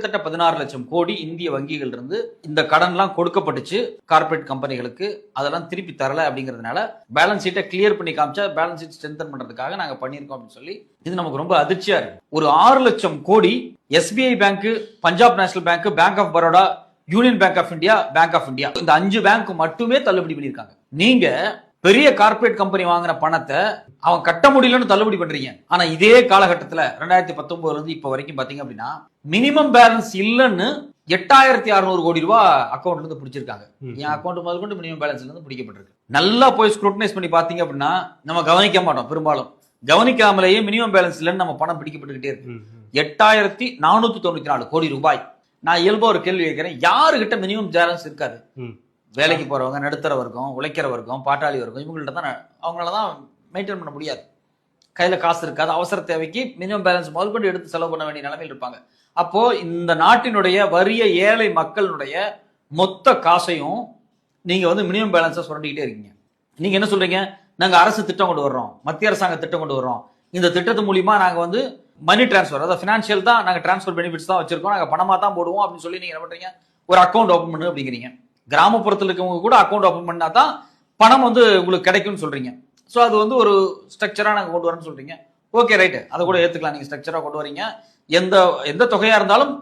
கிட்டத்தட்ட 16 லட்சம் கோடி இந்திய வங்கிகள் இருந்து இந்த கடன்லாம் கொடுக்கப்பட்டுச்சு கார்பரேட் கம்பெனிகளுக்கு. அதெல்லாம் திருப்பி தரல அப்படிங்கிறதுனால பேலன்ஸ் ஷீட்டை கிளியர் பண்ணி காமிச்சா பேலன்ஸ் ஷீட் ஸ்ட்ரென்தன் பண்றதுக்காக நாங்க பண்ணியிருக்கோம் அப்படின்னு சொல்லி இது நமக்கு ரொம்ப அதிர்ச்சியா இருக்கு. ஒரு 6 லட்சம் crore SBI bank, Punjab national bank, bank of Baroda, union bank of India, bank of India, இந்த 5 பேங்க் மட்டுமே தள்ளுபடி பண்ணியிருக்காங்க. நீங்க பெரிய கார்பரேட் கம்பெனி வாங்கின பணத்தை அவன் கட்ட முடியலன்னு தள்ளுபடி பண்றீங்க. ஆனா இதே காலகட்டத்தில் 2019 இருந்து இப்ப வரைக்கும் பாத்தீங்க அப்படின்னா மினிமம் பேலன்ஸ் இல்லன்னு 8600 கோடி ரூபாய் அக்கௌண்ட்ல இருந்து பிடிச்சிருக்காங்க. என் அக்கௌண்ட் முதல் கொண்டு மினிமம் பேலன்ஸ்ல இருந்து பிடிக்கப்பட்டிருக்கு. நல்லா போய் ஸ்க்ரூட்டனைஸ் பண்ணி பாத்தீங்க அப்படின்னா நம்ம கவனிக்க மாட்டோம். பெரும்பாலும் கவனிக்காமலேயே மினிமம் பேலன்ஸ் இல்லன்னு நம்ம பணம் பிடிக்கப்பட்டுக்கிட்டே இருக்கு. 8494 கோடி ரூபாய். நான் இயல்பா ஒரு கேள்வி கேட்கிறேன், யாருகிட்ட மினிமம் பேலன்ஸ் இருக்காது? வேலைக்கு போறவங்க, நடுத்தர வர்க்கம், உழைக்கிற வர்க்கம், பாட்டாளி வர்க்கம், இவங்கள்ட்ட தான் அவங்களாலதான் மெயின்டைன் பண்ண முடியாது. கையில காசு இருக்காது. அவசர தேவைக்கு மினிமம் பேலன்ஸ் முதல் கொண்டு எடுத்து செலவு பண்ண வேண்டிய நிலைமையில் இருப்பாங்க. அப்போ இந்த நாட்டினுடைய வறிய ஏழை மக்களுடைய மொத்த காசையும் நீங்க மினிமம் பேலன்ஸை சுரண்டிக்கிட்டே இருக்கீங்க. நீங்க என்ன சொல்றீங்க? நாங்க அரசு திட்டம் கொண்டு வர்றோம், மத்திய அரசாங்க திட்டம் கொண்டு வர்றோம், இந்த திட்டத்து மூலியமா நாங்க மணி டிரான்ஸ்ஃபர், அதாவது பினான்சியல் தான், நாங்க டிரான்ஸ்ஃபர் பெனிஃபிட்ஸ் தான் வச்சிருக்கோம், நாங்க பணமா தான் போடுவோம் அப்படின்னு சொல்லி நீங்க என்ன பண்றீங்க? ஒரு அக்கௌண்ட் ஓபன் பண்ணு அப்படிங்கிறீங்க. கிராமப்புறத்தில் இருக்கவங்க கூட அக்கௌண்ட் ஓபன் பண்ணா தான் பணம் உங்களுக்கு கிடைக்கும்னு சொல்றீங்க. ஸோ அது ஒரு ஸ்ட்ரக்சரா நாங்கள் கொண்டு வரேன்னு சொல்றீங்க. ஓகே, ரைட்டு, அதை கூட ஏத்துக்கலாம். நீங்க ஸ்ட்ரக்சரா கொண்டு வரீங்க. எந்த தொகையா இருந்தாலும்